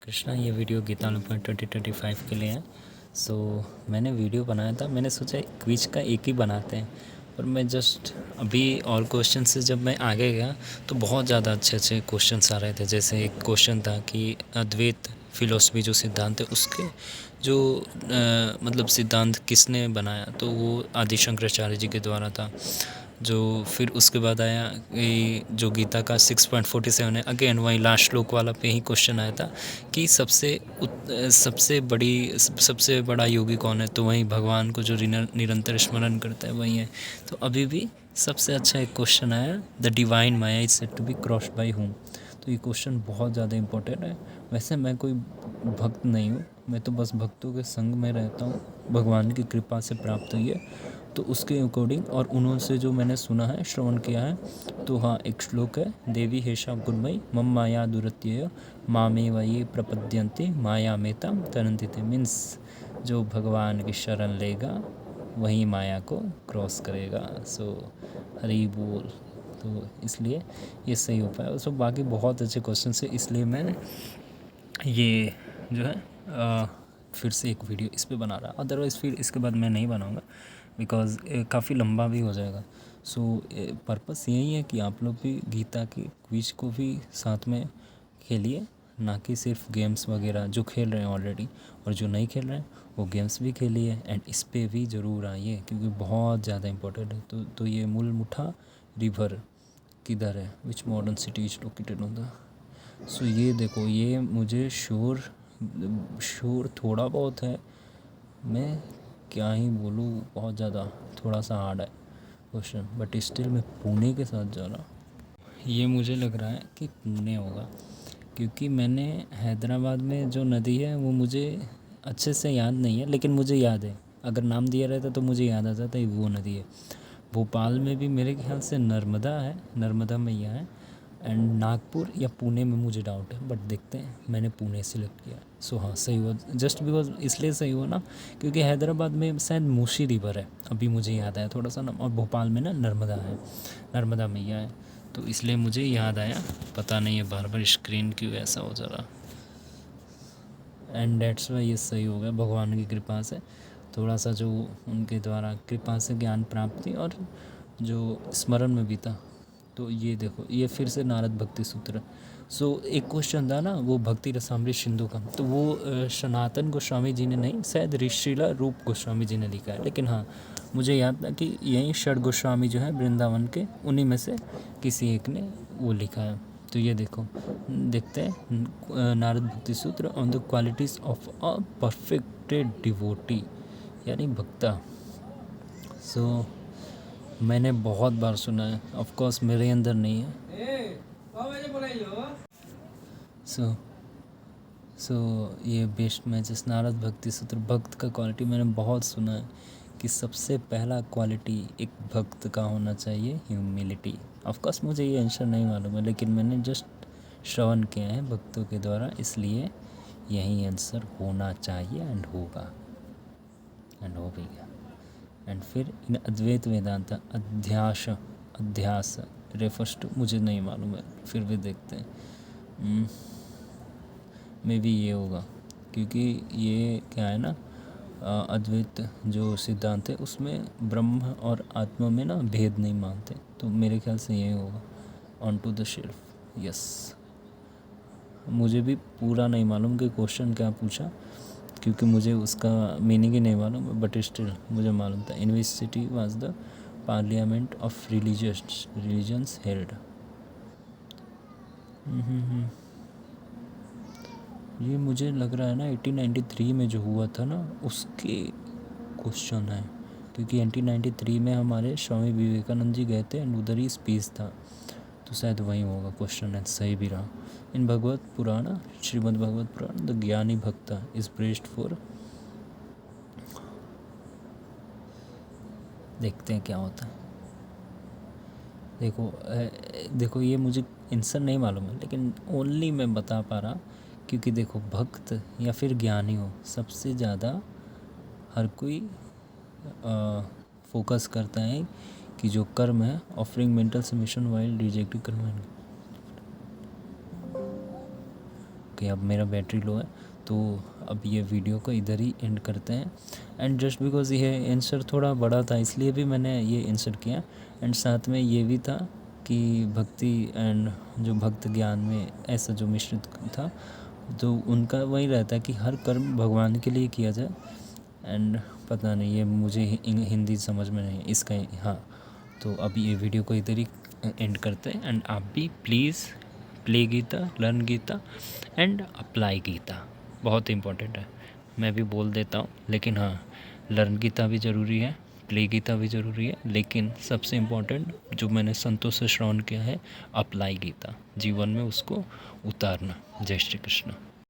कृष्णा, ये video Gita point 2025 के लिए है। मैंने वीडियो बनाया था, मैंने सोचा क्विज का एक ही बनाते हैं, पर मैं जस्ट अभी और क्वेश्चन से जब मैं आगे गया तो बहुत ज़्यादा अच्छे अच्छे क्वेश्चंस आ रहे थे। जैसे एक क्वेश्चन था कि अद्वैत फिलोसफी जो सिद्धांत है उसके जो मतलब सिद्धांत किसने बनाया, तो वो आदि शंकराचार्य जी के द्वारा था। जो फिर उसके बाद आया कि जो गीता का 6.47 है, अगेन वही लास्ट श्लोक वाला पे ही क्वेश्चन आया था कि सबसे बड़ा योगी कौन है, तो वही भगवान को जो निरंतर स्मरण करता है वही है। तो अभी भी सबसे अच्छा एक क्वेश्चन आया, the divine maya is said to be crossed by whom. तो ये क्वेश्चन बहुत ज़्यादा इम्पोर्टेंट है। वैसे मैं कोई भक्त नहीं हूँ, मैं तो बस भक्तों के संग में रहता हूँ, भगवान की कृपा से प्राप्त हुई है तो उसके अकॉर्डिंग और उन्होंने जो मैंने सुना है, श्रवण किया है। तो हाँ, एक श्लोक है, देवी हेशा गुणमयी मम माया दुरत्यय मामे वही प्रपद्यंते माया मेता तरंती थे। मीन्स जो भगवान की शरण लेगा वही माया को क्रॉस करेगा। हरी बोल। तो इसलिए ये सही हो पाया। बाकी बहुत अच्छे क्वेश्चन है, इसलिए मैं ये जो है फिर से एक वीडियो इस पे बना रहा। अदरवाइज़ फिर इसके बाद मैं नहीं बनाऊँगा, बिकॉज़ काफ़ी लंबा भी हो जाएगा। पर्पस यही है कि आप लोग भी गीता के क्विज को भी साथ में खेलिए, ना कि सिर्फ गेम्स वगैरह जो खेल रहे हैं ऑलरेडी, और जो नहीं खेल रहे हैं वो गेम्स भी खेलिए। एंड इस पे भी ज़रूर आइए क्योंकि बहुत ज़्यादा इम्पोर्टेंट है। तो ये मूलमुठा रिवर किधर है, which modern city is located on the. ये देखो, ये मुझे शोर थोड़ा बहुत है, मैं क्या ही बोलूँ, बहुत ज़्यादा थोड़ा सा हार्ड है क्वेश्चन, बट स्टिल मैं पुणे के साथ जा रहा हूँ। ये मुझे लग रहा है कि पुणे होगा, क्योंकि मैंने हैदराबाद में जो नदी है वो मुझे अच्छे से याद नहीं है, लेकिन मुझे याद है, अगर नाम दिया रहता तो मुझे याद आ जाता है वो नदी है। भोपाल में भी मेरे ख्याल से नर्मदा है, नर्मदा मैया है। एंड नागपुर या पुणे में मुझे डाउट है, बट देखते हैं। मैंने पुणे सिलेक्ट किया। हाँ, सही हुआ, जस्ट बिकॉज इसलिए सही हुआ ना क्योंकि हैदराबाद में शायद मूसी रिवर है, अभी मुझे याद आया थोड़ा सा ना, और भोपाल में ना नर्मदा है, नर्मदा मैया है, तो इसलिए मुझे याद आया। पता नहीं है बार बार स्क्रीन क्यों ऐसा हो जा रहा। एंड डेट्स वाई ये सही हो गया भगवान की कृपा से, थोड़ा सा जो उनके द्वारा कृपा से ज्ञान प्राप्ति और जो स्मरण में भी था। तो ये देखो, ये फिर से नारद भक्ति सूत्र। एक क्वेश्चन था ना वो भक्ति रसामृत सिंधु का, तो वो सनातन गोस्वामी जी ने नहीं, शायद ऋषिला रूप गोस्वामी जी ने लिखा है। लेकिन हाँ, मुझे याद था कि यही षड गोस्वामी जो है वृंदावन के, उन्हीं में से किसी एक ने वो लिखा है। तो ये देखो, देखते हैं नारद भक्ति सूत्र on the qualities of a perfected devotee, यानी भक्ता। मैंने बहुत बार सुना है, ऑफ कोर्स मेरे अंदर नहीं है। ये बेस्ट मैचेस नारद भक्ति सूत्र, भक्त का क्वालिटी मैंने बहुत सुना है कि सबसे पहला क्वालिटी एक भक्त का होना चाहिए ह्यूमिलिटी। ऑफ कोर्स मुझे ये आंसर नहीं मालूम है, लेकिन मैंने जस्ट श्रवण किया है भक्तों के द्वारा, इसलिए यही आंसर होना चाहिए एंड होगा, एंड हो भी गया। एंड फिर इन अद्वैत वेदांत अध्यास रेफर्स टू, मुझे नहीं मालूम है, फिर भी देखते हैं। मे बी ये होगा, क्योंकि ये क्या है ना, अद्वैत जो सिद्धांत है उसमें ब्रह्म और आत्मा में ना भेद नहीं मानते, तो मेरे ख्याल से ये होगा। On to the shelf, yes. मुझे भी पूरा नहीं मालूम कि क्वेश्चन क्या पूछा, क्योंकि मुझे उसका मीनिंग ही नहीं मालूम, बट स्टिल मुझे मालूम था in which city was the parliament of religions held. ये मुझे लग रहा है ना 1893 में जो हुआ था ना उसके क्वेश्चन है, क्योंकि 1893 में हमारे स्वामी विवेकानंद जी गए थे एंड उधर ही स्पीच था, तो शायद वही होगा क्वेश्चन है, सही भी रहा। इन भगवत पुराण, श्रीमद् भगवत पुराण, द ज्ञानी भक्ता इज प्रेस्ड फॉर, देखते हैं क्या होता है। देखो ये मुझे आंसर नहीं मालूम है, लेकिन ओनली मैं बता पा रहा, क्योंकि देखो भक्त या फिर ज्ञानी हो, सबसे ज़्यादा हर कोई फोकस करता है कि जो कर्म है, offering mental submission while rejecting कर्म, ओके, अब मेरा बैटरी लो है, तो अब ये वीडियो को इधर ही एंड करते हैं। एंड जस्ट बिकॉज ये आंसर थोड़ा बड़ा था इसलिए भी मैंने ये आंसर किया। एंड साथ में ये भी था कि भक्ति एंड जो भक्त ज्ञान में ऐसा जो मिश्रित था, तो उनका वही रहता है कि हर कर्म भगवान के लिए किया जाए। एंड पता नहीं, ये मुझे हिंदी समझ में नहीं इसका। हाँ, तो अभी ये वीडियो को इधर ही एंड करते हैं। एंड आप भी please play Gita, learn Gita and apply Gita, बहुत इंपॉर्टेंट है। मैं भी बोल देता हूँ, लेकिन हाँ, लर्न गीता भी ज़रूरी है, प्ले गीता भी ज़रूरी है, लेकिन सबसे इम्पोर्टेंट जो मैंने संतों से श्रवण किया है, अप्लाई गीता, जीवन में उसको उतारना। जय श्री कृष्ण।